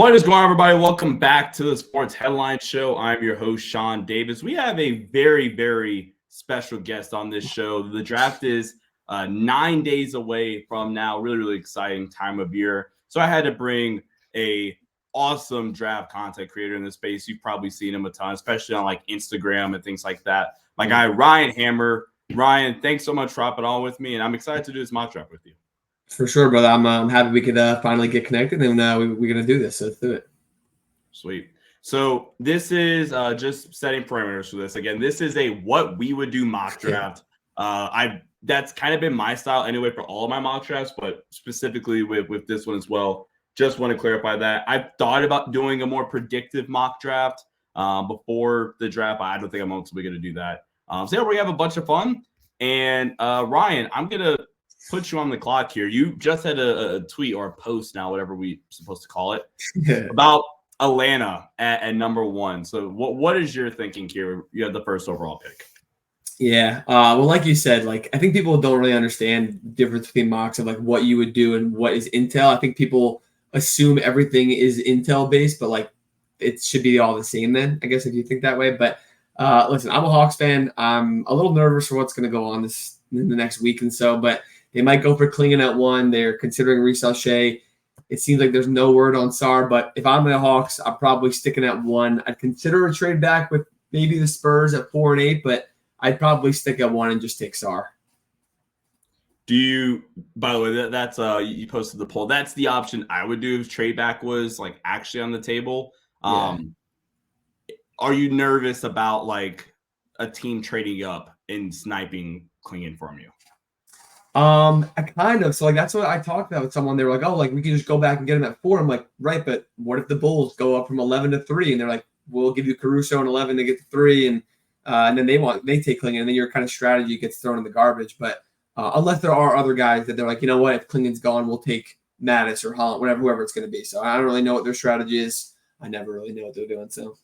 What is going on, everybody? Welcome back to the Sports Headline Show. I'm your host, Sean Davis. We have a very, very special guest on this show. The draft is 9 days away from now. Really, really exciting time of year. So I had to bring a awesome draft content creator in this space. You've probably seen him a ton, especially on like Instagram and things like that. My guy, Ryan Hammer. Ryan, thanks so much for hopping on with me, and I'm excited to do this mock draft with you. For sure, brother. I'm happy we could finally get connected, and we're going to do this. So let's do it. Sweet. So this is just setting parameters for this. Again, this is a what we would do mock draft. That's kind of been my style anyway for all of my mock drafts, but specifically with this one as well. Just want to clarify that. I've thought about doing a more predictive mock draft before the draft. I don't think I'm ultimately going to do that. So yeah, we have a bunch of fun. And Ryan, I'm going to put you on the clock here. You just had a tweet or a post now, whatever we're supposed to call it, about Atlanta at number one. So what is your thinking here? You have the first overall pick. Yeah. Well, like you said, like I think people don't really understand the difference between mocks of like what you would do and what is intel. I think people assume everything is intel based, but like it should be all the same then, I guess, if you think that way. But listen, I'm a Hawks fan. I'm a little nervous for what's going to go on in the next week and so, but they might go for Klingon at one. They're considering Reece Shea. It seems like there's no word on Sarr, but if I'm the Hawks, I'm probably sticking at one. I'd consider a trade back with maybe the Spurs at 4 and 8, but I'd probably stick at one and just take Sarr. Do you, by the way, that's you posted the poll. That's the option I would do if trade back was like actually on the table. Yeah. Are you nervous about like a team trading up and sniping Klingon from you? I kind of. So like that's what I talked about with someone. They were like, oh, like we can just go back and get him at 4. I'm like, right, but what if the Bulls go up from 11 to 3 and they're like, we'll give you Caruso and 11 to get to 3, and then they take Klingon, and then your kind of strategy gets thrown in the garbage. But unless there are other guys that they're like, you know what, if Klingon's gone, we'll take Mattis or Holland, whoever it's going to be. So I don't really know what their strategy is. I never really know what they're doing. So.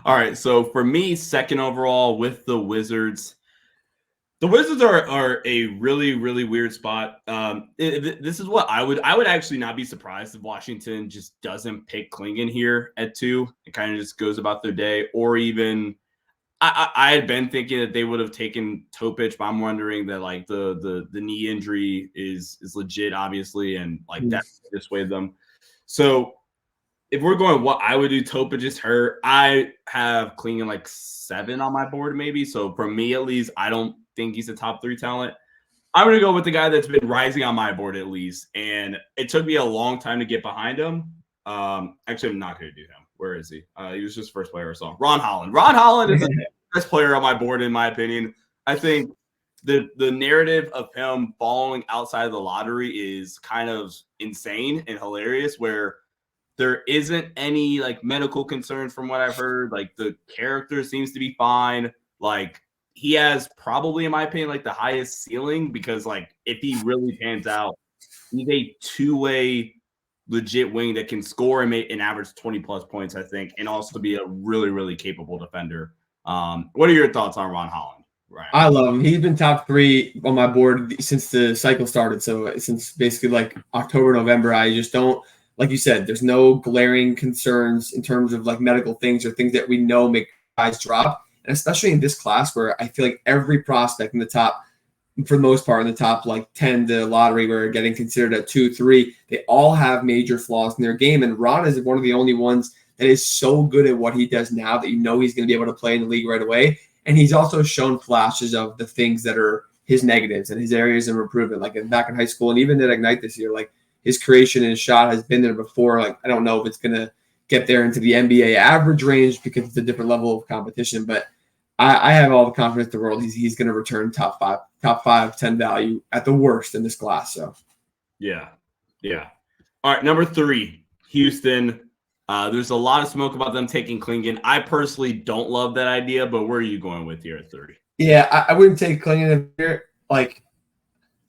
All right. So for me, second overall with the Wizards. The Wizards are a really, really weird spot. This is what I would actually not be surprised if Washington just doesn't pick Klingon here at 2. It kind of just goes about their day. Or even I had been thinking that they would have taken Topic, but I'm wondering that like the knee injury is legit, obviously, and like that dissuaded them. So if we're going what I would do, Topic is hurt. I have Klingon like 7 on my board, maybe. So for me, at least, I don't think he's a top 3 talent. I'm going to go with the guy that's been rising on my board at least. And it took me a long time to get behind him. Actually, I'm not going to do him. Where is he? He was just first player I saw. Ron Holland. Ron Holland is the best player on my board, in my opinion. I think the narrative of him falling outside of the lottery is kind of insane and hilarious, where there isn't any like medical concerns from what I've heard. Like the character seems to be fine. Like he has probably, in my opinion, like the highest ceiling, because like if he really pans out, he's a 2-way legit wing that can score and make an average 20 plus points, I think, and also be a really, really capable defender. What are your thoughts on Ron Holland? Right. I love him. He's been top 3 on my board since the cycle started. So since basically like October, November, I just don't, like you said, there's no glaring concerns in terms of like medical things or things that we know make guys drop. And especially in this class where I feel like every prospect in the top, for the most part, in the top like 10 to lottery, where getting considered at 2, 3, they all have major flaws in their game. And Ron is one of the only ones that is so good at what he does now that you know he's going to be able to play in the league right away. And he's also shown flashes of the things that are his negatives and his areas of improvement, like back in high school and even at Ignite this year. Like his creation and his shot has been there before. Like I don't know if it's going to get there into the NBA average range because it's a different level of competition, but I have all the confidence in the world. He's going to return top 5, 10 value at the worst in this class. So, yeah. All right, number 3, Houston. There's a lot of smoke about them taking Klingon. I personally don't love that idea, but where are you going with here at 3? Yeah, I wouldn't take Klingon here. Like,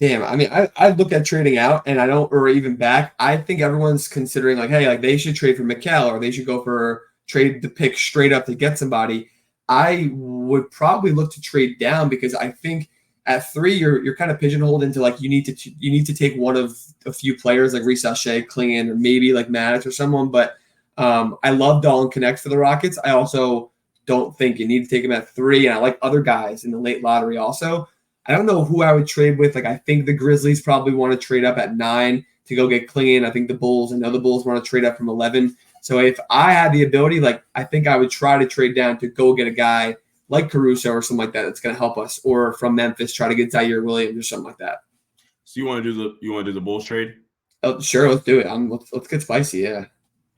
damn. I mean, I look at trading out, and I don't, or even back. I think everyone's considering like, hey, like they should trade for Mikal, or they should go for trade the pick straight up to get somebody. I would probably look to trade down because I think at 3, you're kind of pigeonholed into like you need to take one of a few players like Reece Shea, Klingon, or maybe like Maddox or someone. But I love Dalton Connect for the Rockets. I also don't think you need to take him at 3, and I like other guys in the late lottery also. I don't know who I would trade with. Like I think the Grizzlies probably want to trade up at 9 to go get Klingon. I think the Bulls and other Bulls want to trade up from 11. So if I had the ability, like I think I would try to trade down to go get a guy like Caruso or something like that that's going to help us, or from Memphis try to get Zaire Williams or something like that. So you want to do the Bulls trade? Oh, sure, let's do it. Let's get spicy. Yeah.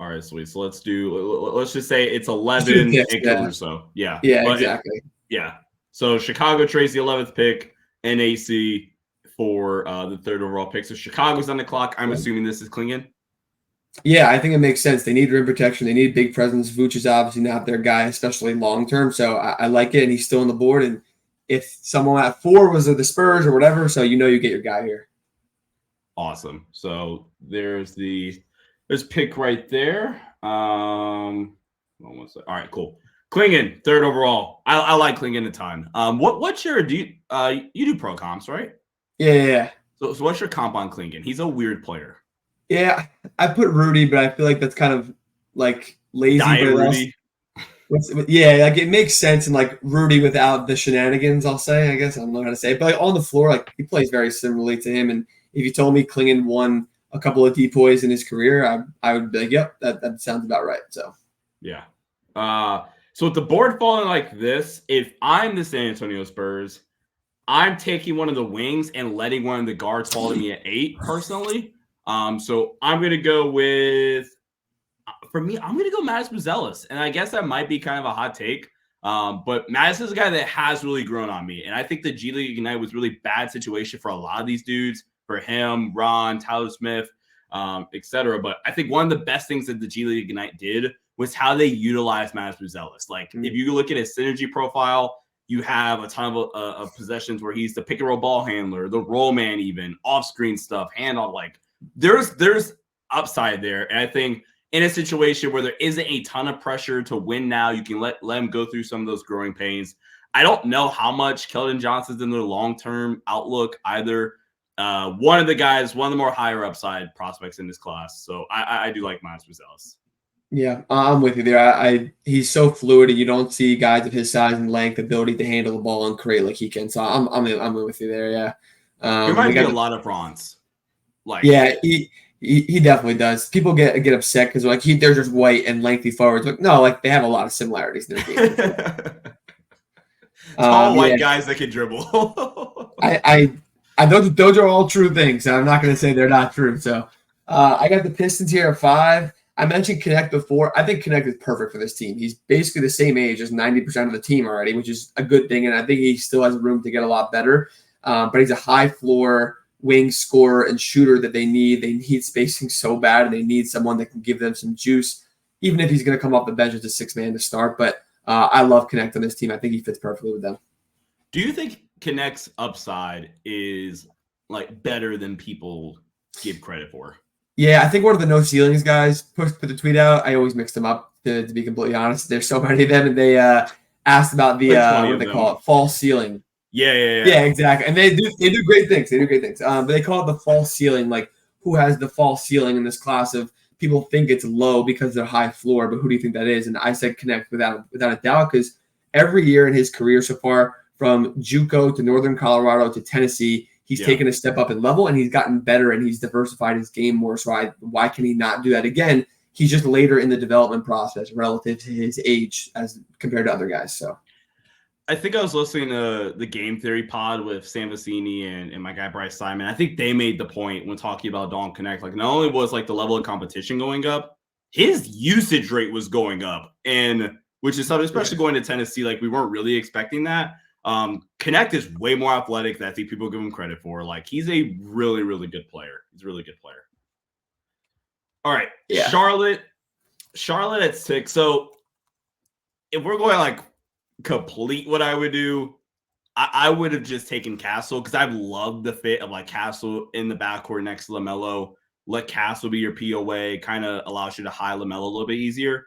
All right, sweet. So let's just say it's 11 and Caruso. Yeah. Exactly. Yeah. So Chicago trades the 11th pick and AC for the 3rd overall pick. So Chicago's on the clock. I'm assuming this is Klingon. Yeah, I think it makes sense. They need rim protection. They need big presence. Vooch is obviously not their guy, especially long term. So I like it, and he's still on the board. And if someone at 4 was the Spurs or whatever, so you get your guy here. Awesome. So there's pick right there. All right, cool. Klingon, 3rd overall. I like Klingon a ton. What's your you do pro comps, right? Yeah. So what's your comp on Klingon? He's a weird player. Yeah, I put Rudy, but I feel like that's kind of like lazy. Rudy. Yeah, like it makes sense, and like Rudy without the shenanigans, I'll say. I guess I don't know how to say it, but like on the floor, like he plays very similarly to him. And if you told me Klingon won a couple of depoys in his career, I would be like, yep, that sounds about right. So yeah. So with the board falling like this, if I'm the San Antonio Spurs, I'm taking one of the wings and letting one of the guards fall to me at 8 personally. So I'm going to go with, for me, I'm going to go Mattis Buzelis. And I guess that might be kind of a hot take. But Mattis is a guy that has really grown on me. And I think the G League Ignite was really bad situation for a lot of these dudes, for him, Ron, Tyler Smith, etc. But I think one of the best things that the G League Ignite did was how they utilized Mattis Buzelis. Like if you look at his synergy profile, you have a ton of possessions where he's the pick and roll ball handler, the roll man, even off screen stuff, handoff. Like there's upside there. And I think in a situation where there isn't a ton of pressure to win now, you can let him go through some of those growing pains. I don't know how much Keldon Johnson's in their long-term outlook either. One of the more higher upside prospects in this class. So I do like Mattis Buzelis. Yeah, I'm with you there. He's so fluid, and you don't see guys of his size and length ability to handle the ball and create like he can. So I'm with you there. Yeah, he reminds me a lot of Bronze. Like yeah, he definitely does. People get upset because like they're just white and lengthy forwards. But no, like they have a lot of similarities in their game. Tall white guys that can dribble. I know those are all true things, and I'm not going to say they're not true. So I got the Pistons here at 5. I mentioned Connect before. I think Connect is perfect for this team. He's basically the same age as 90% of the team already, which is a good thing, and I think he still has room to get a lot better. But he's a high floor wing scorer and shooter that they need. They need spacing so bad, and they need someone that can give them some juice, even if he's going to come off the bench as a 6-man to start. But I love Connect on this team. I think he fits perfectly with them. Do you think Connect's upside is like better than people give credit for? Yeah, I think one of the no ceilings guys put the tweet out. I always mix them up to be completely honest. There's so many of them, and they asked about the what do they call it? False ceiling. Yeah, exactly. And they do great things. But they call it the false ceiling. Like who has the false ceiling in this class of people think it's low because they're high floor, but who do you think that is? And I said Connect without a doubt, because every year in his career so far, from JUCO to Northern Colorado to Tennessee, he's taken a step up in level, and he's gotten better, and he's diversified his game more. So why can he not do that again? He's just later in the development process relative to his age as compared to other guys. So I think I was listening to the Game Theory pod with Sam Vecini and my guy Bryce Simon. I think they made the point when talking about Dalton Connect. Like not only was like the level of competition going up, his usage rate was going up, and which is something, especially going to Tennessee, like we weren't really expecting that. Connect is way more athletic than I think people give him credit for. Like he's a really, really good player. He's a really good player. All right. Yeah. Charlotte at 6. So if we're going like complete what I would do, I would have just taken Castle, because I've loved the fit of like Castle in the backcourt next to LaMelo. Let Castle be your POA, kind of allows you to high LaMelo a little bit easier.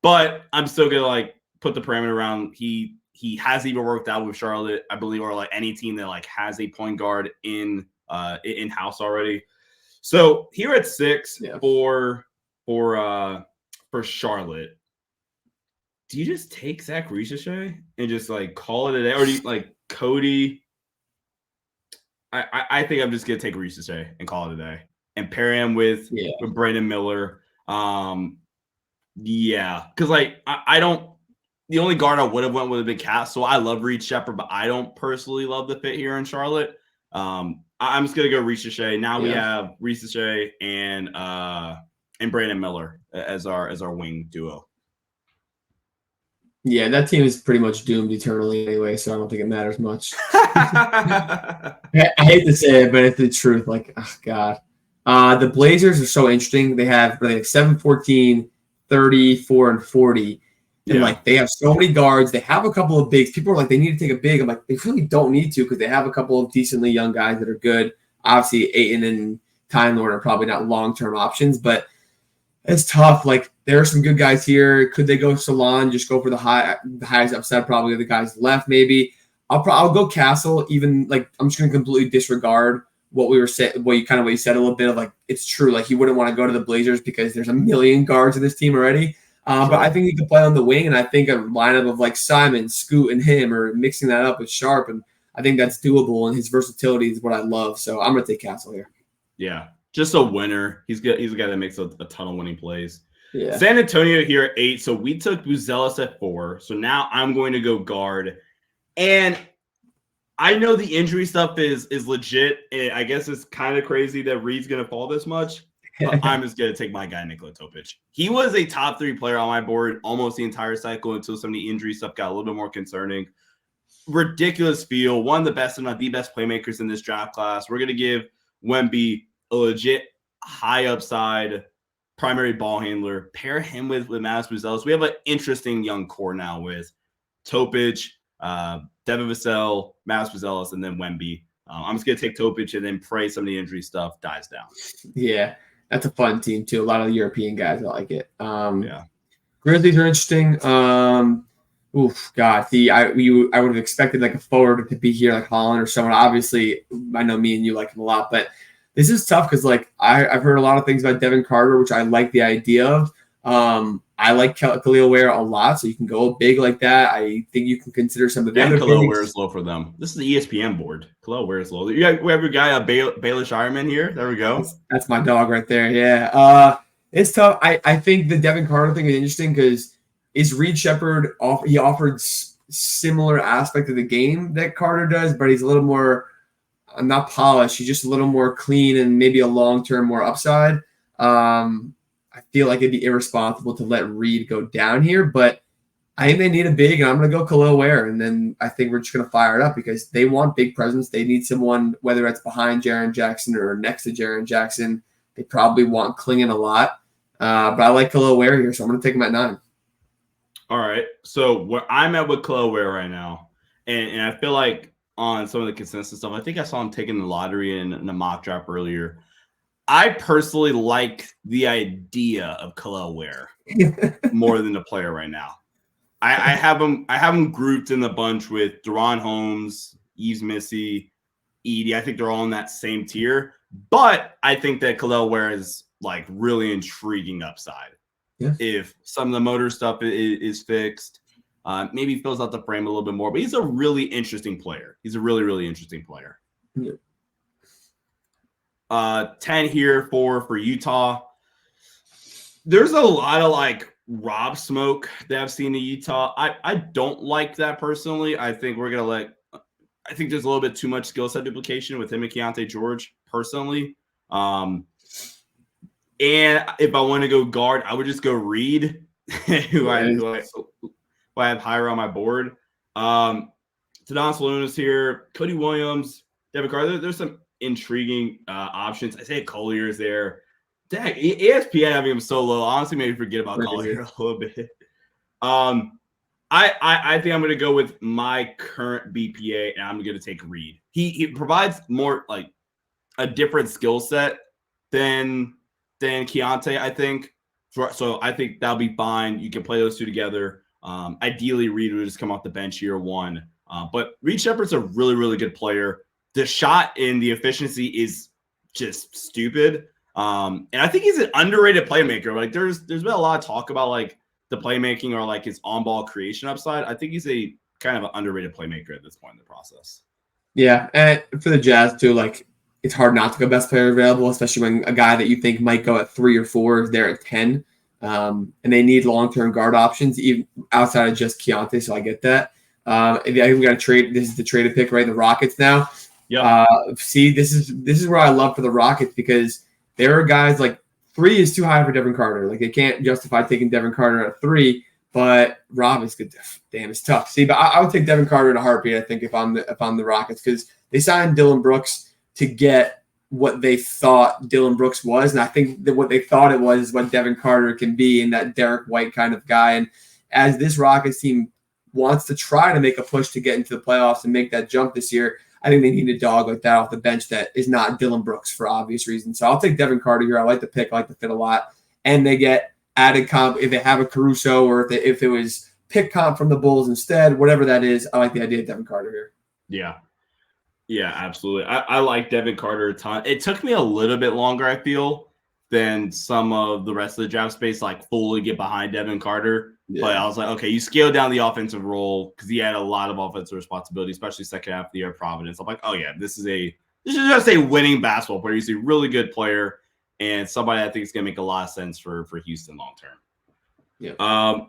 But I'm still gonna like put the parameter around. He he hasn't even worked out with Charlotte, I believe, or like any team that like has a point guard in house already. So here at 6 for Charlotte, do you just take Zach Ricochet and just like call it a day, or do you like Cody? I think I'm just gonna take Ricochet and call it a day and pair him with Brandon Miller. Because like I don't. The only guard I would have went with a big Castle. I love Reed Shepherd, but I don't personally love the fit here in Charlotte. I'm just gonna go Ricochet. Now we have Ricochet and Brandon Miller as our wing duo. Yeah, that team is pretty much doomed eternally anyway, so I don't think it matters much. I hate to say it, but it's the truth. Like, oh God. The Blazers are so interesting. They have 7-14, 34, and 40. And like they have so many guards. They have a couple of bigs. People are like, they need to take a big. I'm like, they really don't need to because they have a couple of decently young guys that are good. Obviously, Ayton and Time Lord are probably not long-term options, but it's tough. Like there are some good guys here. Could they go Salon? Just go for the highest upside probably of the guys left. Maybe I'll go Castle. Even like I'm just gonna completely disregard what we were saying. What you said a little bit of like it's true. Like he wouldn't want to go to the Blazers because there's a million guards in this team already. But I think he could play on the wing, and I think a lineup of like Simon, Scoot, and him, or mixing that up with Sharp, and I think that's doable. And his versatility is what I love. So I'm gonna take Castle here. Yeah, just a winner. He's a guy that makes a ton of winning plays. Yeah. San Antonio here at 8. So we took Buzelis at 4. So now I'm going to go guard, and I know the injury stuff is legit. And I guess it's kind of crazy that Reed's gonna fall this much. But I'm just going to take my guy, Nikola Topic. He was a top 3 player on my board almost the entire cycle until some of the injury stuff got a little bit more concerning. Ridiculous feel. One of the best, if not the best playmakers in this draft class. We're going to give Wemby a legit high upside primary ball handler. Pair him with Mavis Buzelis. We have an interesting young core now with Topic, Devin Vassell, Mavis Buzelis, and then Wemby. I'm just going to take Topic and then pray some of the injury stuff dies down. Yeah. That's a fun team too. A lot of the European guys, I like it. Grizzlies are interesting. God, I would have expected like a forward to be here, like Holland or someone. Obviously, I know me and you like him a lot, but this is tough because like I've heard a lot of things about Devin Carter, which I like the idea of. I like Khalil Ware a lot, so you can go big like that. I think you can consider some of the other Khalil Ware is low for them. This is the ESPN board. Khalil Ware is low. We have your guy, Baylor Shireman here. There we go. That's my dog right there. Yeah. It's tough. I think the Devin Carter thing is interesting because is Reed Shepherd he offered similar aspect of the game that Carter does, but he's a little more not polished. He's just a little more clean and maybe a long-term more upside. I feel like it'd be irresponsible to let Reed go down here, but I think they need a big, and I'm going to go Khalil Ware, and then I think we're just going to fire it up because they want big presence. They need someone, whether it's behind Jaren Jackson or next to Jaren Jackson. They probably want Klingon a lot, but I like Khalil Ware here, so I'm going to take him at 9. All right, so where I'm at with Khalil Ware right now, and I feel like on some of the consensus stuff, I think I saw him taking the lottery in a mock draft earlier. I personally like the idea of Khalil Ware more than the player right now. I have him grouped in the bunch with Deron Holmes, Yves Missy, Edey. I think they're all in that same tier. But I think that Khalil Ware is like really intriguing upside. Yeah. If some of the motor stuff is fixed, maybe fills out the frame a little bit more. But he's a really interesting player. He's a really, really interesting player. Yeah. 10 here for Utah. There's a lot of like Rob smoke that I've seen in Utah. I don't like that personally. I think I think there's a little bit too much skill set duplication with him and Keontae George personally. And if I want to go guard, I would just go Reed, who I have higher on my board. Tadon Salonis here, Cody Williams, Devin Carter. There's some intriguing options. Isaiah Collier is there. Dang, ESPN having him so low honestly made me forget about Collier a little bit. I think I'm going to go with my current BPA, and I'm going to take Reed. He provides more like a different skill set than Keontae, I think. So I think that'll be fine. You can play those two together. Ideally, Reed would just come off the bench year one. But Reed Shepherd's a really, really good player. The shot and the efficiency is just stupid. And I think he's an underrated playmaker. Like there's been a lot of talk about like the playmaking or like his on-ball creation upside. I think he's a kind of an underrated playmaker at this point in the process. Yeah, and for the Jazz too, like it's hard not to go best player available, especially when a guy that you think might go at 3 or 4 is there at 10. And they need long-term guard options, even outside of just Keontae. So I get that. I think we got to trade. This is the traded pick, right? The Rockets now. Yeah. See, this is where I love for the Rockets because there are guys like 3 is too high for Devin Carter. Like they can't justify taking Devin Carter at 3, but Rob is good. Damn, it's tough. See, but I would take Devin Carter in a heartbeat. I think if I'm the Rockets because they signed Dylan Brooks to get what they thought Dylan Brooks was, and I think that what they thought it was is what Devin Carter can be, and that Derek White kind of guy. And as this Rockets team wants to try to make a push to get into the playoffs and make that jump this year, I think they need a dog like that off the bench that is not Dylan Brooks for obvious reasons. So I'll take Devin Carter here. I like the pick. I like the fit a lot. And they get added comp if they have a Caruso or if it was pick comp from the Bulls instead, whatever that is. I like the idea of Devin Carter here. Yeah. Yeah, absolutely. I like Devin Carter a ton. It took me a little bit longer, I feel, than some of the rest of the draft space, like fully get behind Devin Carter. Yeah. But I was like, okay, you scale down the offensive role because he had a lot of offensive responsibility, especially second half of the year at Providence. I'm like, oh yeah, this is just a winning basketball player. He's a really good player and somebody I think is gonna make a lot of sense for Houston long term. Yeah.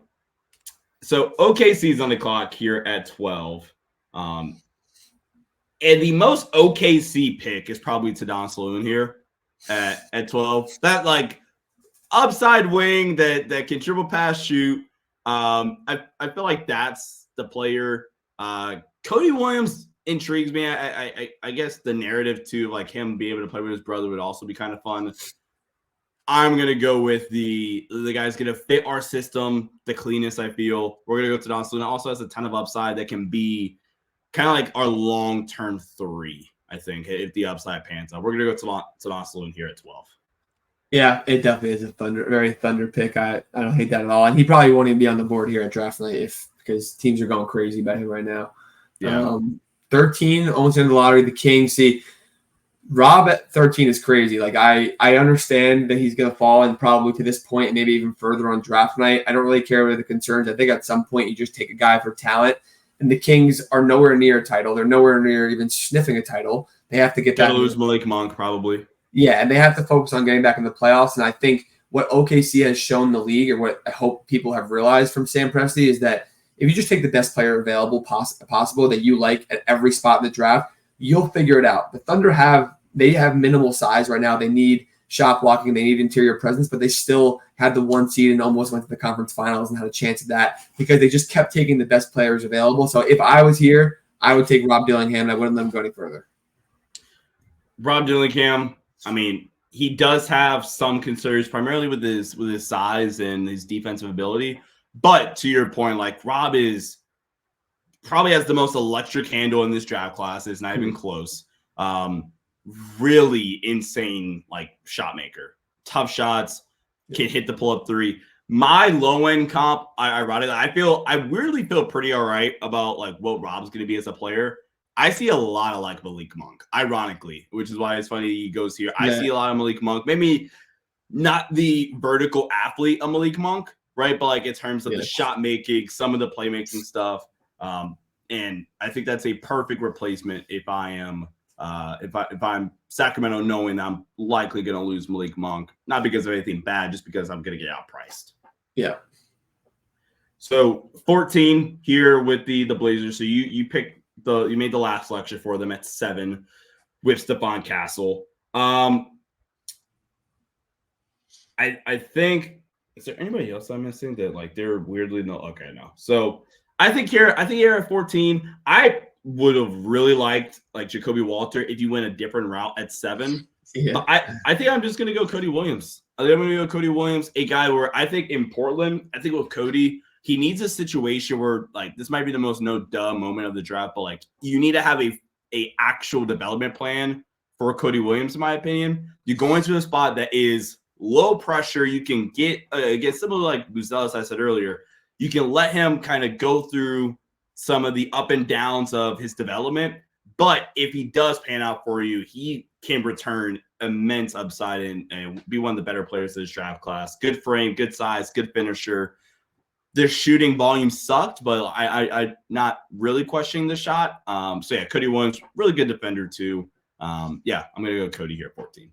So OKC's on the clock here at 12. And the most OKC pick is probably Tadon Saloon here at 12. That like upside wing that can dribble pass shoot. I feel like that's the player. Cody Williams intrigues me. I guess the narrative too, like him being able to play with his brother would also be kind of fun. I'm gonna go with the guy's gonna fit our system the cleanest. I feel we're gonna go to Tadon Saloon. Also has a ton of upside that can be kind of like our long-term 3, I think, if the upside pans out. We're going to go to Tadon Saloon here at 12. Yeah, it definitely is a very thunder pick. I don't hate that at all. And he probably won't even be on the board here at draft night because teams are going crazy about him right now. Yeah. 13, almost in the lottery, the Kings. See, Rob at 13 is crazy. Like, I understand that he's going to fall and probably to this point, maybe even further on draft night. I don't really care about the concerns. I think at some point you just take a guy for talent. And the Kings are nowhere near a title. They're nowhere near even sniffing a title. They have to get that. Gotta lose Malik Monk, probably. Yeah, and they have to focus on getting back in the playoffs. And I think what OKC has shown the league, or what I hope people have realized from Sam Presti, is that if you just take the best player available possible that you like at every spot in the draft, you'll figure it out. The Thunder have minimal size right now. They need shot blocking, they need interior presence, but they still had the 1 seed and almost went to the conference finals and had a chance at that because they just kept taking the best players available. So if I was here, I would take Rob Dillingham and I wouldn't let him go any further. Rob Dillingham, I mean, he does have some concerns primarily with his size and his defensive ability. But to your point, like Rob is probably has the most electric handle in this draft class. It's not even close. Really insane, like shot maker, tough shots, can hit the pull up 3. My low end comp, I weirdly feel pretty all right about like what Rob's going to be as a player. I see a lot of like Malik Monk, ironically, which is why it's funny he goes here. Yeah. I see a lot of Malik Monk, maybe not the vertical athlete of Malik Monk, right? But like in terms of the shot making, some of the playmaking stuff. And I think that's a perfect replacement if I am. If I'm Sacramento, knowing that I'm likely going to lose Malik Monk, not because of anything bad, just because I'm going to get outpriced. Yeah. So 14 here with the Blazers. So you made the last selection for them at 7 with Stephon Castle. I think, is there anybody else I'm missing that like they're weirdly no? Okay, no. So I think here at 14, I would have really liked like Jacoby Walter if you went a different route at 7. Yeah. But I think I'm just going to go Cody Williams. I think I'm going to go Cody Williams, a guy where I think in Portland, I think with Cody, he needs a situation where like this might be the most no-duh moment of the draft, but like you need to have a actual development plan for Cody Williams, in my opinion. You go into a spot that is low pressure. You can get similar like Buzelis, I said earlier. You can let him kind of go through some of the up and downs of his development. But if he does pan out for you, he can return immense upside and be one of the better players of this draft class. Good frame, good size, good finisher. Their shooting volume sucked, but I not really questioning the shot. So yeah, Cody Williams, really good defender too. Yeah, I'm gonna go Cody here at 14.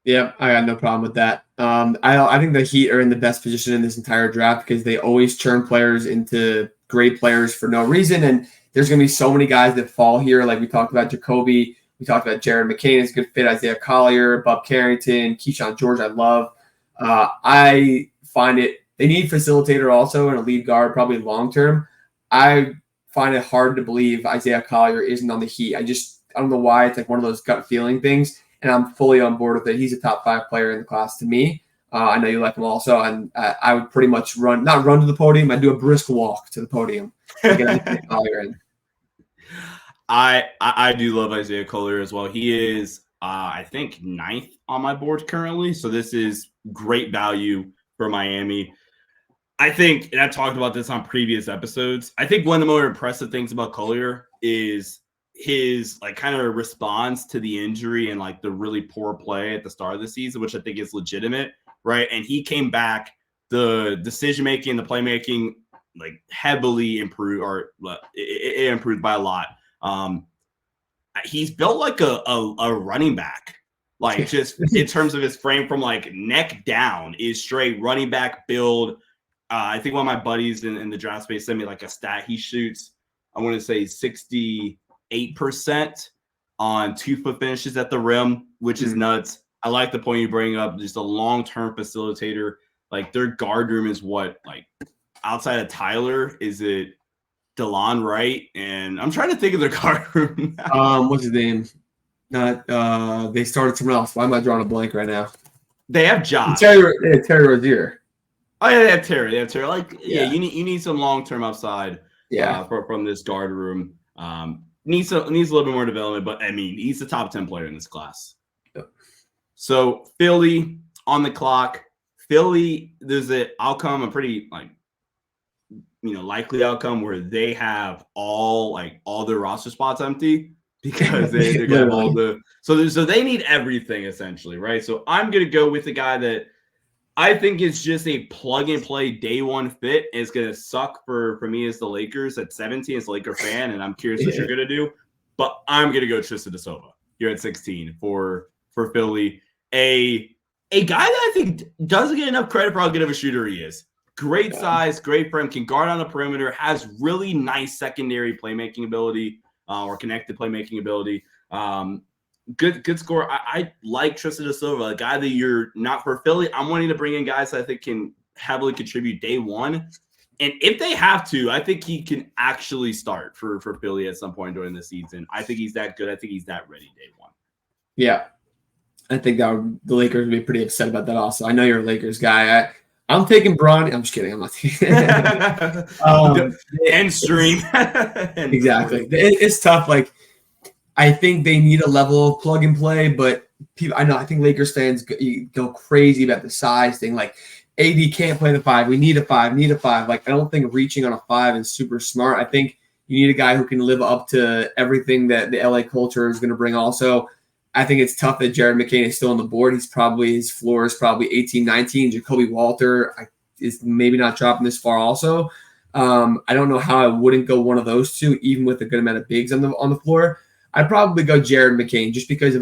Yeah, I got no problem with that. I think the Heat are in the best position in this entire draft because they always churn players into great players for no reason. And there's going to be so many guys that fall here. Like we talked about Jacoby. We talked about Jared McCain is a good fit. Isaiah Collier, Bob Carrington, Keyshawn George I love. I find it – they need facilitator also and a lead guard probably long term. I find it hard to believe Isaiah Collier isn't on the Heat. I don't know why. It's like one of those gut feeling things. And I'm fully on board with it. He's a top 5 player in the class to me. I know you like him also. And I would pretty much not run to the podium. I'd do a brisk walk to the podium to get Isaiah Collier in. I do love Isaiah Collier as well. He is, I think, 9th on my board currently. So this is great value for Miami. I think, and I talked about this on previous episodes, I think one of the more impressive things about Collier is his like kind of response to the injury and like the really poor play at the start of the season, which I think is legitimate, right? And he came back, the decision making, the playmaking, like heavily improved, or it improved by a lot. He's built like a running back, like just in terms of his frame from like neck down is straight running back build. I think one of my buddies in the draft space sent me like a stat. He shoots, I want to say 68% on 2-foot finishes at the rim, which is nuts. I like the point you bring up, just a long-term facilitator. Like their guard room is what, like outside of Tyler, is it DeLon Wright? And I'm trying to think of their guard room now. What's his name? They started someone else. Why am I drawing a blank right now? They have Josh. Terry Rozier. Oh yeah, they have Terry. Like you need some long-term upside. From this guard room. Needs a little bit more development, but I mean, he's the top 10 player in this class. Yep. So Philly on the clock. Philly, there's an outcome, a pretty likely outcome where they have all their roster spots empty because they're gonna have all the so they need everything essentially, right? So I'm gonna go with the guy that I think it's just a plug and play day one fit. It's going to suck for me as the Lakers at 17 as a Laker fan. And I'm curious what you're going to do, but I'm going to go Tristan DeSilva here at 16 for Philly. A guy that I think doesn't get enough credit for how good of a shooter he is. Great size, great frame, can guard on the perimeter, has really nice secondary playmaking ability or connected playmaking ability. Good score. I like Tristan DeSilva, a guy that you're not for Philly. I'm wanting to bring in guys that I think can heavily contribute day one. And if they have to, I think he can actually start for Philly at some point during the season. I think he's that good. I think he's that ready day one. Yeah. I think the Lakers would be pretty upset about that also. I know you're a Lakers guy. I'm taking Bron. I'm just kidding. I'm not taking end stream. Exactly. It's tough. Like, I think they need a level of plug and play, but I think Lakers fans go crazy about the size thing. Like, AD can't play the 5. We need a 5. Like, I don't think reaching on a 5 is super smart. I think you need a guy who can live up to everything that the LA culture is going to bring also. I think it's tough that Jared McCain is still on the board. His floor is probably 18, 19. Jacoby Walter is maybe not dropping this far also. I don't know how I wouldn't go one of those two, even with a good amount of bigs on the floor. I'd probably go Jared McCain just because of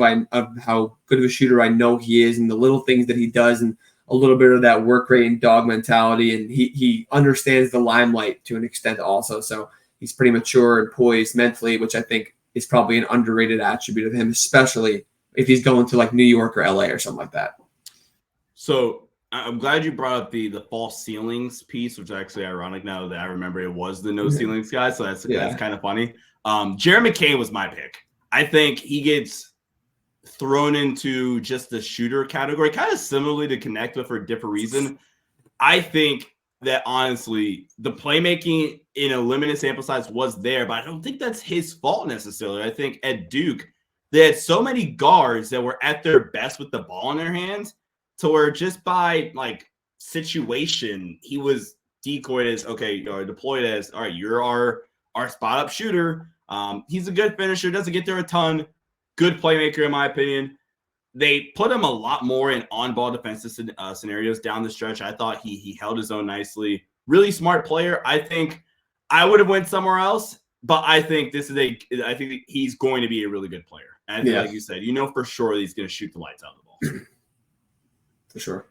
how good of a shooter I know he is and the little things that he does and a little bit of that work rate and dog mentality. And he understands the limelight to an extent also. So he's pretty mature and poised mentally, which I think is probably an underrated attribute of him, especially if he's going to like New York or LA or something like that. So I'm glad you brought up the false ceilings piece, which is actually ironic now that I remember it was the no ceilings guy. So that's kind of funny. Jared McCain was my pick. I think he gets thrown into just the shooter category, kind of similarly to connect with for a different reason. I think that honestly, the playmaking in a limited sample size was there, but I don't think that's his fault necessarily. I think at Duke, they had so many guards that were at their best with the ball in their hands to where just by like situation, he was decoyed as or deployed as, all right, you're our spot up shooter. He's a good finisher, doesn't get there a ton. Good playmaker, in my opinion. They put him a lot more in on-ball defensive scenarios down the stretch. I thought he held his own nicely. Really smart player. I think I would have went somewhere else, but I think I think he's going to be a really good player. And I think, like you said, for sure that he's going to shoot the lights out of the ball. For sure.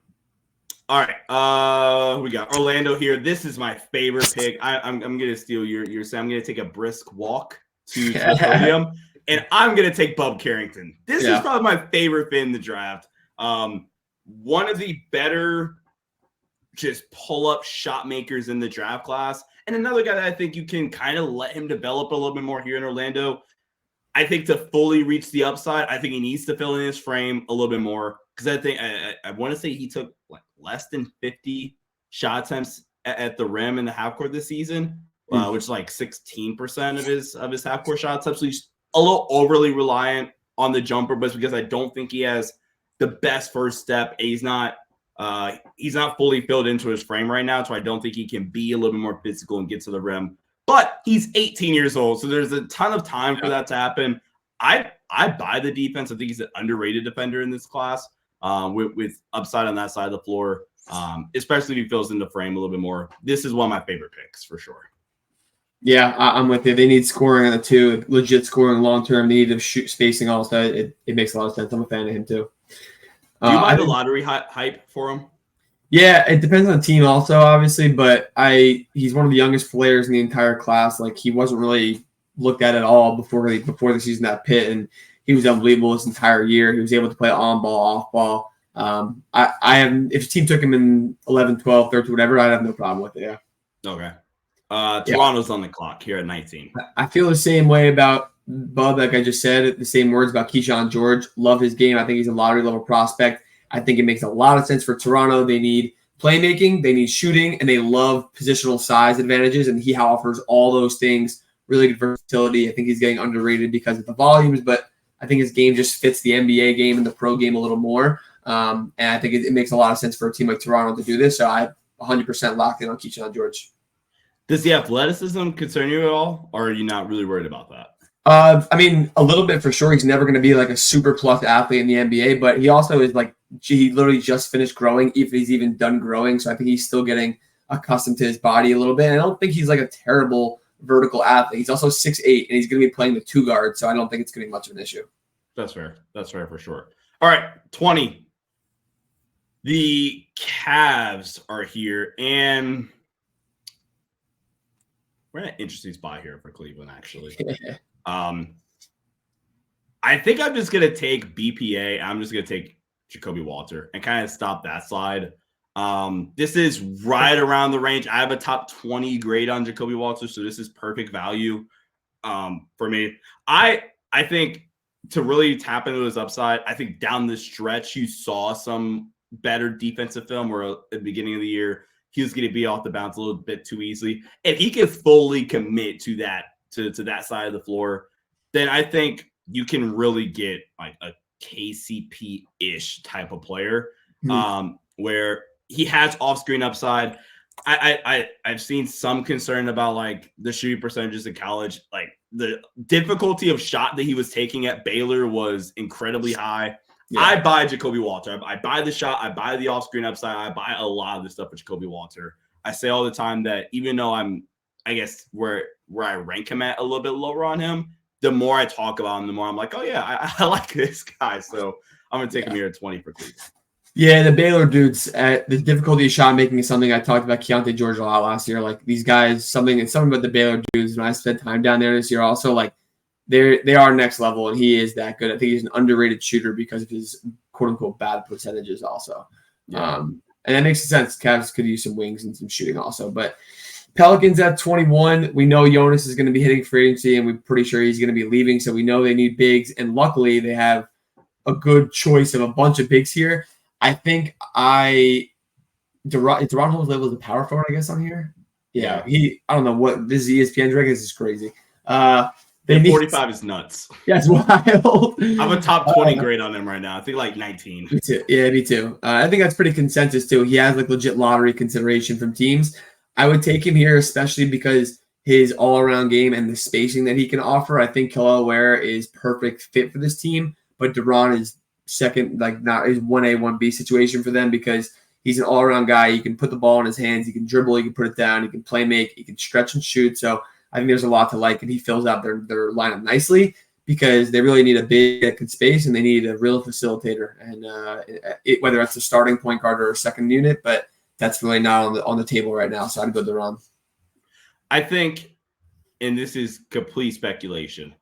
All right. We got Orlando here. This is my favorite pick. I'm going to steal your say. I'm going to take a brisk walk to the podium. And I'm going to take Bub Carrington. This is probably my favorite fit in the draft. One of the better just pull-up shot makers in the draft class. And another guy that I think you can kind of let him develop a little bit more here in Orlando. I think to fully reach the upside, I think he needs to fill in his frame a little bit more. Because I think I want to say he took less than 50 shot attempts at the rim in the half court this season, which is 16% of his half court shot attempts. So he's a little overly reliant on the jumper, but it's because I don't think he has the best first step. He's not fully filled into his frame right now, so I don't think he can be a little bit more physical and get to the rim. But he's 18 years old, so there's a ton of time for that to happen. I buy the defense. I think he's an underrated defender in this class with upside on that side of the floor, especially if he fills in the frame a little bit more. This is one of my favorite picks for sure. Yeah, I'm with you. They need scoring on the two, legit scoring long term. They need to shoot spacing also. It makes a lot of sense. I'm a fan of him too. Do you buy the lottery hype for him? Yeah, it depends on the team also, obviously, but he's one of the youngest players in the entire class. He wasn't really looked at all before the season at Pitt, and he was unbelievable this entire year. He was able to play on ball, off ball. If a team took him in 11, 12, 13, whatever, I'd have no problem with it. Yeah. Okay. Toronto's on the clock here at 19. I feel the same way about Bub, like I just said, the same words about Keyshawn George. Love his game. I think he's a lottery level prospect. I think it makes a lot of sense for Toronto. They need playmaking, they need shooting, and they love positional size advantages. And he offers all those things, really good versatility. I think he's getting underrated because of the volumes, but I think his game just fits the NBA game and the pro game a little more. And I think it makes a lot of sense for a team like Toronto to do this. So I 100% locked in on Keyshawn George. Does the athleticism concern you at all, or are you not really worried about that? I mean, a little bit for sure. He's never going to be a super plus athlete in the NBA, but he also is he literally just finished growing, if he's even done growing. So I think he's still getting accustomed to his body a little bit. And I don't think he's a terrible vertical athlete. He's also 6'8", and he's going to be playing the 2 guard. So I don't think it's going to be much of an issue. That's fair. That's fair for sure. All right, 20. The Cavs are here, and we're in an interesting spot here for Cleveland, actually. I think I'm just going to take BPA. I'm just going to take Jacoby Walter and kind of stop that slide. This is right around the range. I have a top 20 grade on Jacoby Walter, so this is perfect value for me. I think to really tap into his upside, I think down the stretch you saw some better defensive film where at the beginning of the year he was going to be off the bounce a little bit too easily. If he can fully commit to that to that side of the floor, then I think you can really get a KCP-ish type of player where he has off-screen upside. I've seen some concern about the shooting percentages in college. The difficulty of shot that he was taking at Baylor was incredibly high. Yeah. I buy Jacoby Walter. I buy the shot. I buy the off-screen upside. I buy a lot of the stuff with Jacoby Walter. I say all the time that even though I guess where I rank him at a little bit lower on him, the more I talk about him, the more I'm like, oh yeah, I like this guy. So I'm gonna take him here at 20 for Cleveland. Yeah, the Baylor dudes, the difficulty of shot making is something I talked about Keontae George a lot last year. These guys, something about the Baylor dudes when I spent time down there this year also, they are next level, and he is that good. I think he's an underrated shooter because of his quote unquote bad percentages also. Yeah. And that makes sense. Cavs could use some wings and some shooting also. But Pelicans at 21, we know Jonas is going to be hitting free agency, and we're pretty sure he's going to be leaving. So we know they need bigs, and luckily they have a good choice of a bunch of bigs here. I think Deron Holmes labeled as a power forward, I guess, on here. Yeah, I don't know what this ESPN record is crazy. 45 is nuts. Yeah, it's wild. I'm a top 20 grade on him right now. I think 19. Me too. Yeah, me too. I think that's pretty consensus too. He has legit lottery consideration from teams. I would take him here, especially because his all-around game and the spacing that he can offer. I think Kel'el Ware is perfect fit for this team, but De'Ron is second, like not is 1A, 1B situation for them because he's an all-around guy. He can put the ball in his hands. He can dribble. He can put it down. He can play make. He can stretch and shoot. So I think there's a lot to like, and he fills out their lineup nicely because they really need a big that can space, and they need a real facilitator. And whether it's a starting point guard or a second unit, but that's really not on the table right now. So I'd go De'Ron. I think, and this is complete speculation,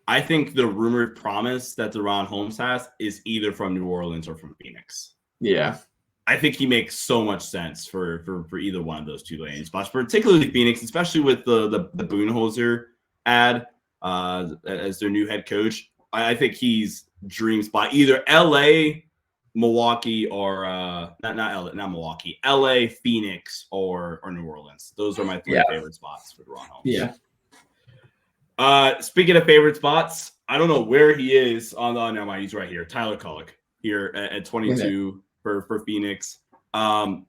I think the rumored promise that De'Ron Holmes has is either from New Orleans or from Phoenix. Yeah. I think he makes so much sense for either one of those two landing spots, particularly Phoenix, especially with the Budenholzer ad as their new head coach. I think he's dream spot, either LA, Milwaukee, or not Milwaukee, LA, Phoenix, or New Orleans. Those are my three favorite spots for De'Ron Holmes. Yeah. Speaking of favorite spots, I don't know where he is on the never mind, he's right here. Tyler Kullock here at 22 for Phoenix. One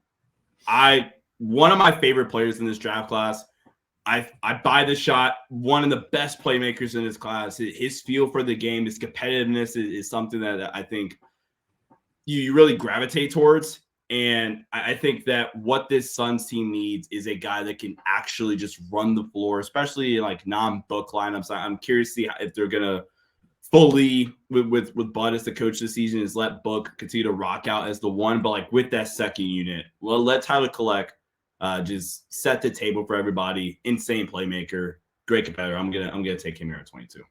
of my favorite players in this draft class. I buy the shot. One of the best playmakers in this class. His feel for the game, his competitiveness is something that I think you really gravitate towards. And I think that what this Suns team needs is a guy that can actually just run the floor, especially in like non-book lineups. I'm curious to see if they're gonna fully with Bud as the coach this season is let Book continue to rock out as the one, but like with that second unit, well, let Tyler Kullock just set the table for everybody. Insane playmaker, great competitor. I'm gonna take him here at 22.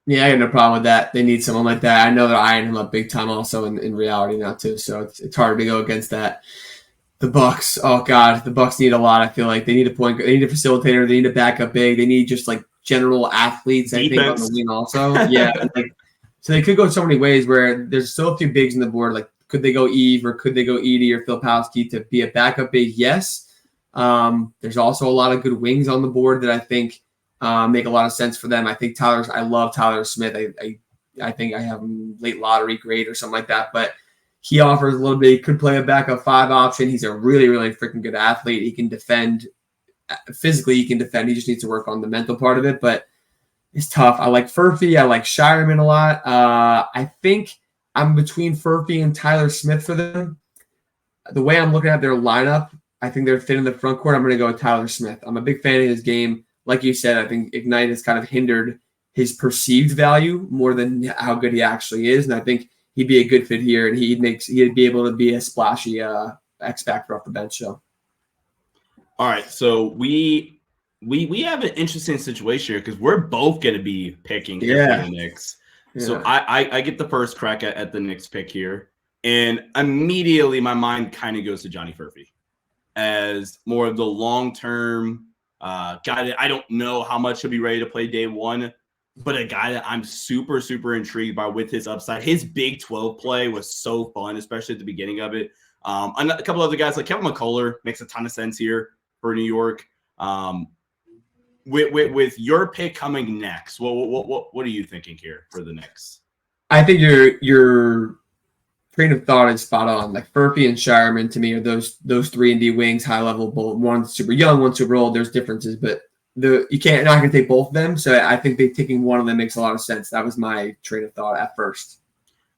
Yeah, I got no problem with that. They need someone like that. I know they're eyeing him up big time also in reality now too. So it's hard to go against that. The Bucks, oh God, the Bucks need a lot. I feel like they need a point. They need a facilitator. They need a backup big. They need just like general athletes. Defense. I think on the wing also. Yeah, so they could go so many ways where there's still a few bigs on the board. Like could they go Eve or could they go Edie or Filipowski to be a backup big? Yes. There's also a lot of good wings on the board that I think make a lot of sense for them. I think I love Tyler Smith. I think I have him late lottery grade or something like that, but he offers a little bit. He could play a backup 5 option. He's a really, really freaking good athlete. He can defend physically. He can defend. He just needs to work on the mental part of it, but it's tough. I like Furphy. I like Shireman a lot. I think I'm between Furphy and Tyler Smith for them. The way I'm looking at their lineup, I think they're fit in the front court. I'm going to go with Tyler Smith. I'm a big fan of his game. Like you said, I think Ignite has kind of hindered his perceived value more than how good he actually is. And I think he'd be a good fit here, and he'd be able to be a splashy X factor off the bench. So, all right, so we have an interesting situation here because we're both going to be picking for the Knicks. Yeah. So I get the first crack at the Knicks pick here, and immediately my mind kind of goes to Johnny Furphy as more of the long-term guy that I don't know how much he'll be ready to play day one, but a guy that I'm super, super intrigued by with his upside. His Big 12 play was so fun, especially at the beginning of it. A couple other guys like Kevin McCullough makes a ton of sense here for New York. With your pick coming next, what are you thinking here for the Knicks? I think your train of thought is spot on. Like Furphy and Shireman to me are those 3-and-D wings, high level. Both one super young, one super old. There's differences, but you're not going to take both of them. So I think taking one of them makes a lot of sense. That was my train of thought at first.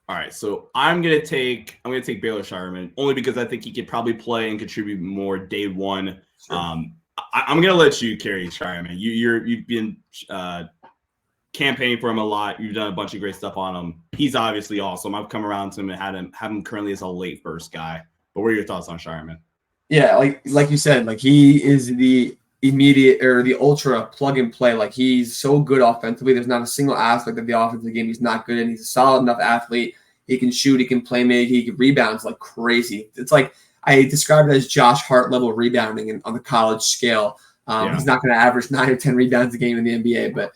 All right, so I'm gonna take Baylor Shireman only because I think he could probably play and contribute more day one. Sure. I'm gonna let you carry Shireman. You've been campaigning for him a lot. You've done a bunch of great stuff on him. He's obviously awesome. I've come around to him and have him currently as a late first guy. But what are your thoughts on Shireman? Yeah, like you said, like he is the immediate or the ultra plug and play. Like he's so good offensively. There's not a single aspect of the offensive game he's not good in. He's a solid enough athlete. He can shoot. He can play make. He can rebounds like crazy. It's like I describe it as Josh Hart level rebounding on the college scale. He's not going to average 9 or 10 rebounds a game in the NBA, but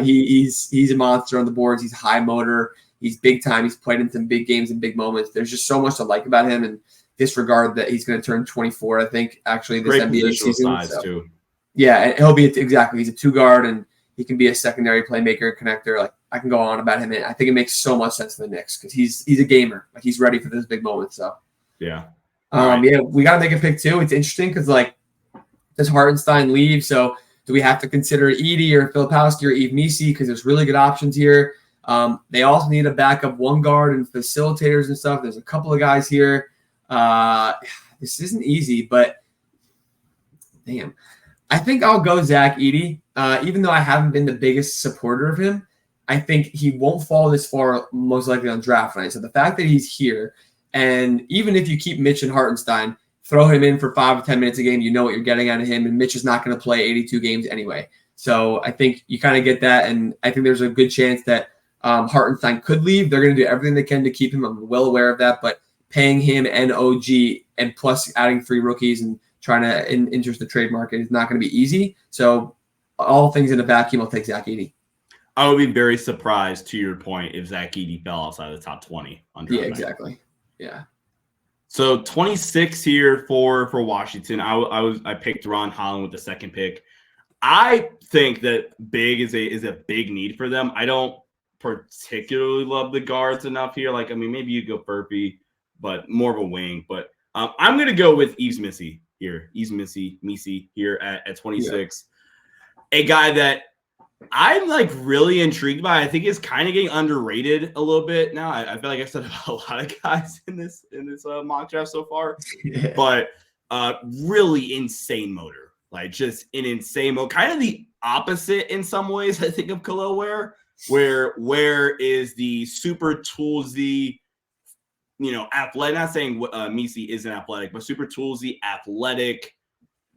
he's a monster on the boards. He's high motor. He's big time. He's played in some big games and big moments. There's just so much to like about him, and disregard that he's going to turn 24. I think actually this great NBA season. Size too. Yeah, and he'll be exactly. He's a 2-guard, and he can be a secondary playmaker, connector. Like I can go on about him. And I think it makes so much sense for the Knicks because he's a gamer. Like he's ready for this big moment. So yeah. Yeah, we got to make a pick too. It's interesting because like Does Hartenstein leave? So do we have to consider Edie or Filipowski or Yves Misi? Because there's really good options here. They also need a backup one guard and facilitators and stuff. There's a couple of guys here. This isn't easy, but damn. I think I'll go Zach Edey. Even though I haven't been the biggest supporter of him, I think he won't fall this far most likely on draft night. So the fact that he's here, and even if you keep Mitch and Hartenstein, throw him in for 5 or 10 minutes a game, you know what you're getting out of him, and Mitch is not going to play 82 games anyway. So I think you kind of get that, and I think there's a good chance that Hartenstein could leave. They're going to do everything they can to keep him. I'm well aware of that, but paying him and OG and plus adding 3 rookies and trying to interest the trade market is not going to be easy. So all things in a vacuum, I'll take Zach Edey. I would be very surprised, to your point, if Zach Edey fell outside of the top 20. Yeah, exactly. Yeah. So 26 here for Washington. I picked Ron Holland with the second pick. I think that big is a big need for them. I don't particularly love the guards enough here. Like, I mean, maybe you go Furphy, but more of a wing. But I'm going to go with Yves Misi here. Yves Misi here at 26. Yeah. A guy that I'm like really intrigued by. I think is kind of getting underrated a little bit now. I feel like I've said about a lot of guys in this mock draft so far, yeah. But really insane motor, like just an insane motor. Kind of the opposite in some ways, I think, of Khalil Ware, where is the super toolsy, athletic. Not saying Misi isn't athletic, but super toolsy, athletic.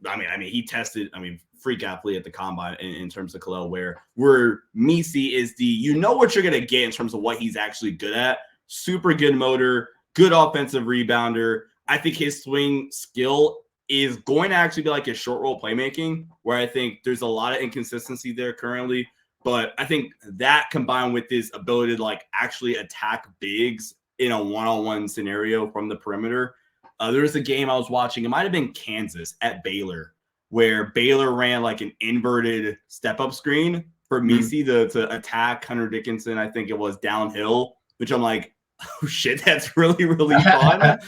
I mean, he tested. Freak athlete at the combine in terms of Khalil Ware, where Misi is what you're going to get in terms of what he's actually good at. Super good motor, good offensive rebounder. I think his swing skill is going to actually be like his short roll playmaking, where I think there's a lot of inconsistency there currently. But I think that combined with his ability to like actually attack bigs in a one-on-one scenario from the perimeter. There was a game I was watching. It might have been Kansas at Baylor, where Baylor ran like an inverted step-up screen for Misi to attack Hunter Dickinson. I think it was downhill, which I'm like, oh shit, that's really, really fun.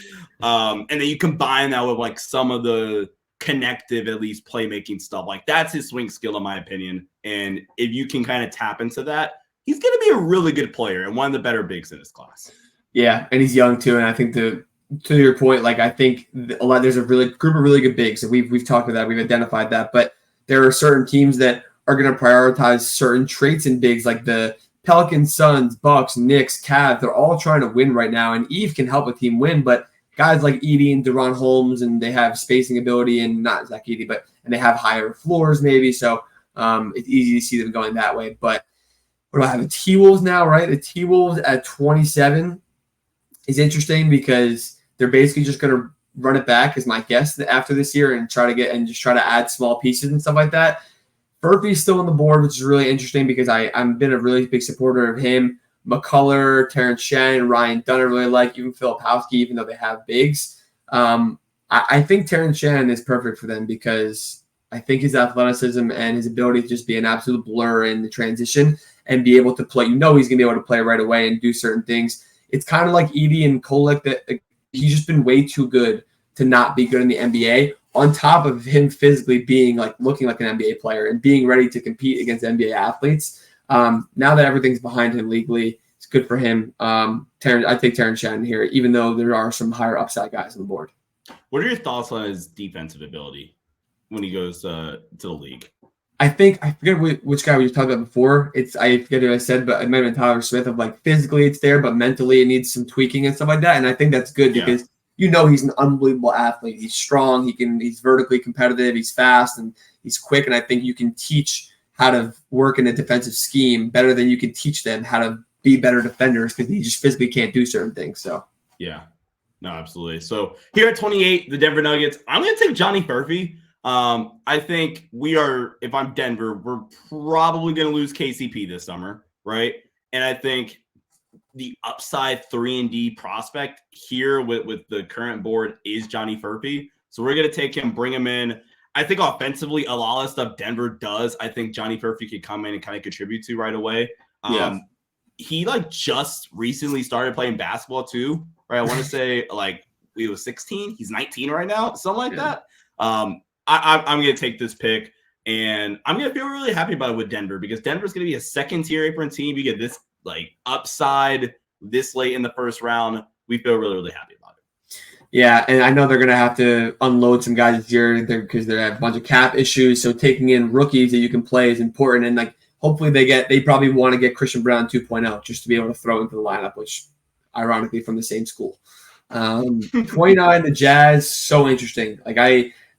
And then you combine that with like some of the connective, at least playmaking stuff. Like that's his swing skill, in my opinion. And if you can kind of tap into that, he's going to be a really good player and one of the better bigs in his class. Yeah, and he's young too. And I think to your point, like I think there's a group of really good bigs, and we've talked about that, we've identified that. But there are certain teams that are going to prioritize certain traits in bigs, like the Pelicans, Suns, Bucks, Knicks, Cavs. They're all trying to win right now, and Eve can help a team win. But guys like Edey and Deron Holmes, and they have spacing ability, and not Zach Edey, and they have higher floors maybe. So it's easy to see them going that way. But what do I have? The T-Wolves now, right? The T-Wolves at 27 is interesting because they're basically just going to run it back, is my guess, after this year and try to add small pieces and stuff like that. Furphy's still on the board, which is really interesting because I've been a really big supporter of him. McCullough, Terrence Shannon, Ryan Dunn I really like, even Filipowski, even though they have bigs. I think Terrence Shannon is perfect for them because I think his athleticism and his ability to just be an absolute blur in the transition and be able to play. He's going to be able to play right away and do certain things. It's kind of like Edey and Kolek that he's just been way too good to not be good in the NBA, on top of him physically being looking like an NBA player and being ready to compete against NBA athletes. Now that everything's behind him legally, it's good for him. I take Terrence Shannon here, even though there are some higher upside guys on the board. What are your thoughts on his defensive ability when he goes to the league? I forget which guy we just talked about before. I forget who I said, but it might have been Tyler Smith. Of like physically it's there, but mentally it needs some tweaking and stuff like that. And I think that's good because he's an unbelievable athlete. He's strong. He's vertically competitive. He's fast and he's quick. And I think you can teach how to work in a defensive scheme better than you can teach them how to be better defenders because he just physically can't do certain things. So yeah, no, absolutely. So here at 28, the Denver Nuggets. I'm going to take Johnny Furphy. I think if I'm Denver, we're probably going to lose KCP this summer, right? And I think the upside 3-and-D prospect here with the current board is Johnny Furphy. So we're going to take him, bring him in. I think offensively, a lot of stuff Denver does, I think Johnny Furphy could come in and kind of contribute to right away. He just recently started playing basketball too, right? I want to say he was 16. He's 19 right now, something like that. I'm going to take this pick, and I'm going to feel really happy about it with Denver because Denver's going to be a second-tier apron team. You get this like upside this late in the first round. We feel really, really happy about it. Yeah, and I know they're going to have to unload some guys this year because they have a bunch of cap issues. So taking in rookies that you can play is important. And like hopefully they probably want to get Christian Brown 2.0 just to be able to throw into the lineup, which ironically from the same school. 29, the Jazz, so interesting. Like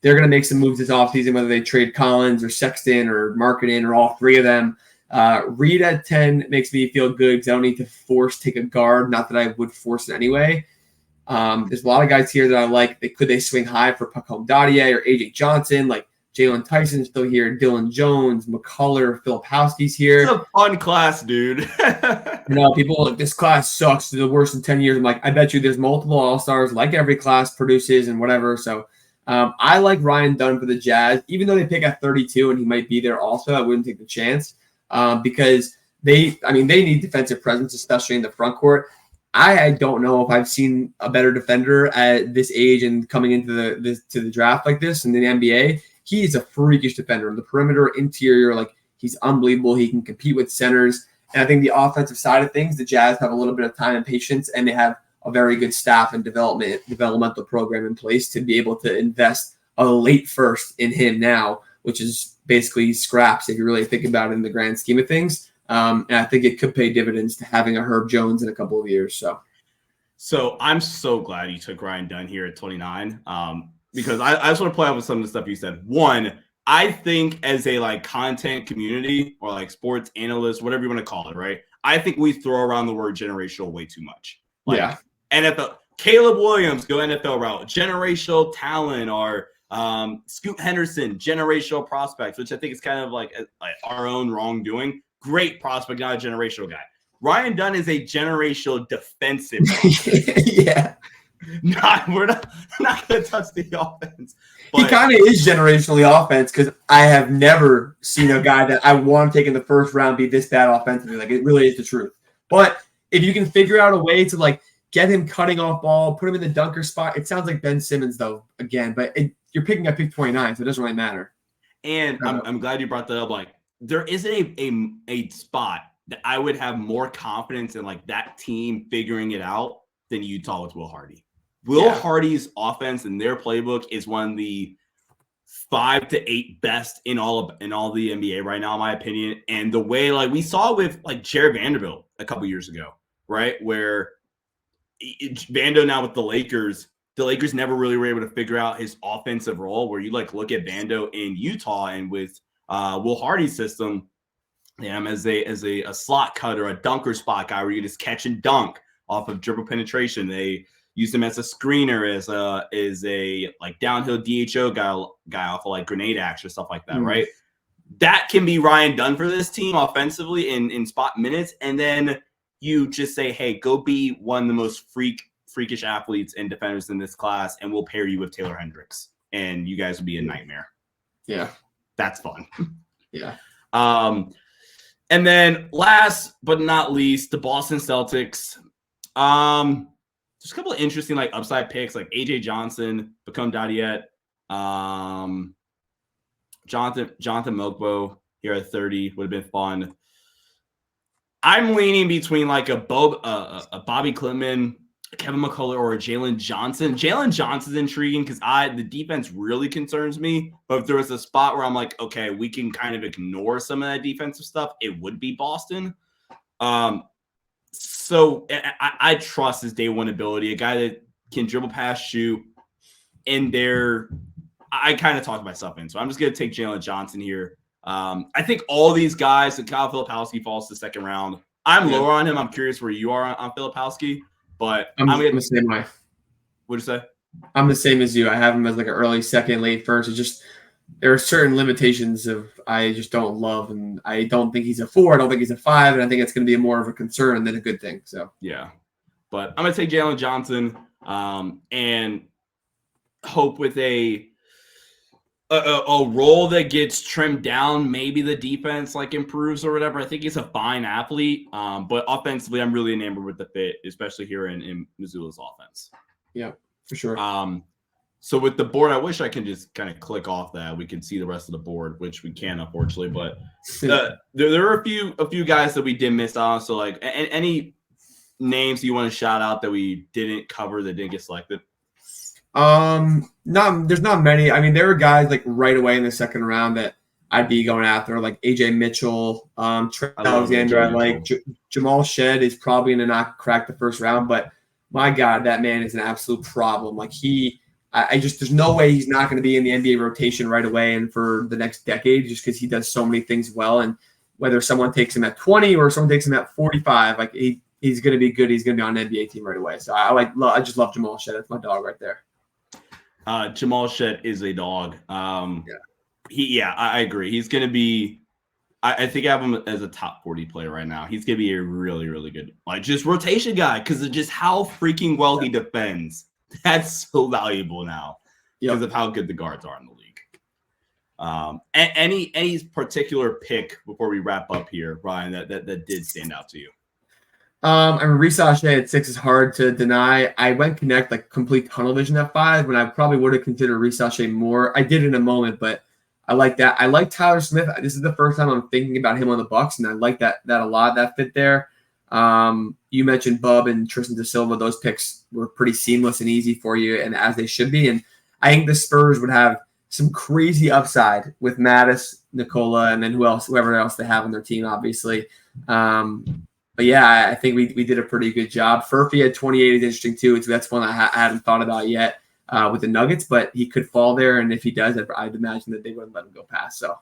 they're going to make some moves this offseason, whether they trade Collins or Sexton or Marketing or all three of them. Reed at 10 makes me feel good because I don't need to take a guard. Not that I would force it anyway. There's a lot of guys here that I like. Could they swing high for Pacome Dadier or AJ Johnson? Like Jalen Tyson's still here. Dylan Jones, McCullough, Filipowski's here. It's a fun class, dude. People are like, this class sucks. It's the worst in 10 years. I'm like, I bet you there's multiple all-stars like every class produces and whatever. So I like Ryan Dunn for the Jazz. Even though they pick at 32 and he might be there also, I wouldn't take the chance because they need defensive presence, especially in the front court. I don't know if I've seen a better defender at this age and coming into the draft like this in the NBA. He is a freakish defender. The perimeter, interior, like he's unbelievable. He can compete with centers. And I think the offensive side of things, the Jazz have a little bit of time and patience, and they have a very good staff and developmental program in place to be able to invest a late first in him now, which is basically scraps if you really think about it in the grand scheme of things. And I think it could pay dividends to having a Herb Jones in a couple of years. So I'm so glad you took Ryan Dunn here at 29 because I just want to play off with some of the stuff you said. One, I think as a like content community or like sports analyst, whatever you want to call it, right? I think we throw around the word generational way too much. Like, yeah. NFL, Caleb Williams, go NFL route, generational talent, or Scoot Henderson, generational prospects, which I think is kind of like our own wrongdoing. Great prospect, not a generational guy. Ryan Dunn is a generational defensive. Yeah. We're not going to touch the offense. He kind of is generationally offense because I have never seen a guy that I want to take in the first round be this bad offensively. Like it really is the truth. But if you can figure out a way to like get him cutting off ball, put him in the dunker spot, it sounds like Ben Simmons though again. But you're picking at pick 29, so it doesn't really matter. And I'm glad you brought that up. Like there isn't a spot that I would have more confidence in like that team figuring it out than Utah with Will Hardy. Will Hardy's offense and their playbook is one of the 5 to 8 best in all the NBA right now, in my opinion. And the way like we saw with like Jared Vanderbilt a couple years ago, right? Where Vando now with the Lakers never really were able to figure out his offensive role. Where you like look at Vando in Utah and with Will Hardy's system, him as a slot cutter, a dunker spot guy where you just catch and dunk off of dribble penetration. They use him as a screener, as a like downhill DHO guy off of like grenade action, stuff like that, right? That can be Ryan Dunn for this team offensively in spot minutes, and then you just say, hey, go be one of the most freakish athletes and defenders in this class, and we'll pair you with Taylor Hendricks, and you guys will be a nightmare. Yeah, that's fun. Yeah. And then last but not least, the Boston Celtics. Just a couple of interesting like upside picks, like AJ Johnson, Pacome Dadier, Jonathan Mokbo here at 30 would have been fun. I'm leaning between like a Bobby Klintman, Kevin McCullough, or a Jalen Johnson. Jalen Johnson's intriguing because the defense really concerns me. But if there was a spot where I'm like, okay, we can kind of ignore some of that defensive stuff, it would be Boston. So I trust his day one ability, a guy that can dribble, pass, shoot. And I kind of talked myself in. So I'm just going to take Jalen Johnson here. I think all these guys, and Kyle Filipowski falls to the second round. I'm lower on him. I'm curious where you are on Filipowski, but I'm the same way. What'd you say? I'm the same as you. I have him as like an early second, late first. It's just there are certain limitations I just don't love, and I don't think he's a 4. I don't think he's a 5, and I think it's going to be more of a concern than a good thing. So yeah, but I'm going to take Jalen Johnson and hope with a role that gets trimmed down, maybe the defense like improves or whatever. I think he's a fine athlete, but offensively, I'm really enamored with the fit, especially here in Missoula's offense. Yeah, for sure. So with the board, I wish I could just kind of click off that. We can see the rest of the board, which we can, unfortunately. But there are a few guys that we did miss on. So like any names you want to shout out that we didn't cover that didn't get selected? There's not many. I mean, there were guys like right away in the second round that I'd be going after, like AJ Mitchell, Trey Alexander. I like Jamal Shed is probably going to not crack the first round, but my God, that man is an absolute problem. Like there's no way he's not going to be in the NBA rotation right away and for the next decade, just because he does so many things well. And whether someone takes him at 20 or someone takes him at 45, like he's going to be good. He's going to be on an NBA team right away. So I just love Jamal Shed. That's my dog right there. Jamal Shed is a dog. I agree. He's going to be, I think I have him as a top 40 player right now. He's going to be a really, really good, like just rotation guy because of just how freaking well he defends. That's so valuable now because of how good the guards are in the league. Any particular pick before we wrap up here, Ryan, that did stand out to you? I mean, Reece Shea at 6 is hard to deny. I went Connect like complete tunnel vision at 5 when I probably would have considered Reece Shea more. I did in a moment, but I like that. I like Tyler Smith. This is the first time I'm thinking about him on the Bucks, and I like that a lot. That fit there. You mentioned Bub and Tristan Da Silva. Those picks were pretty seamless and easy for you, and as they should be. And I think the Spurs would have some crazy upside with Mattis, Nicola, and then whoever else they have on their team, obviously. But yeah, I think we did a pretty good job. Furphy at 28 is interesting too. So that's one I hadn't thought about yet with the Nuggets, but he could fall there. And if he does, I'd imagine that they wouldn't let him go past. So.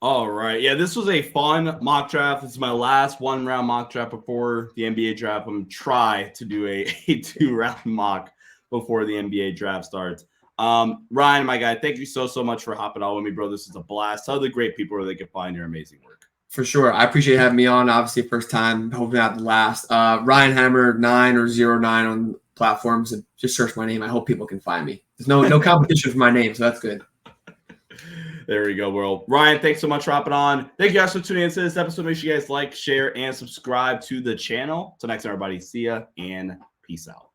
All right. Yeah, this was a fun mock draft. This is my last 1-round mock draft before the NBA draft. I'm going to try to do a 2-round mock before the NBA draft starts. Ryan, my guy, thank you so much for hopping on with me, bro. This is a blast. Tell the great people where they can find your amazing work. For sure. I appreciate having me on. Obviously, first time, hopefully not the last. Ryan Hammer 9 or 09 on platforms. And just search my name. I hope people can find me. There's no competition for my name, so that's good. There we go, world. Ryan, thanks so much for hopping on. Thank you guys for tuning into this episode. Make sure you guys like, share, and subscribe to the channel. Till next time, everybody. See ya and peace out.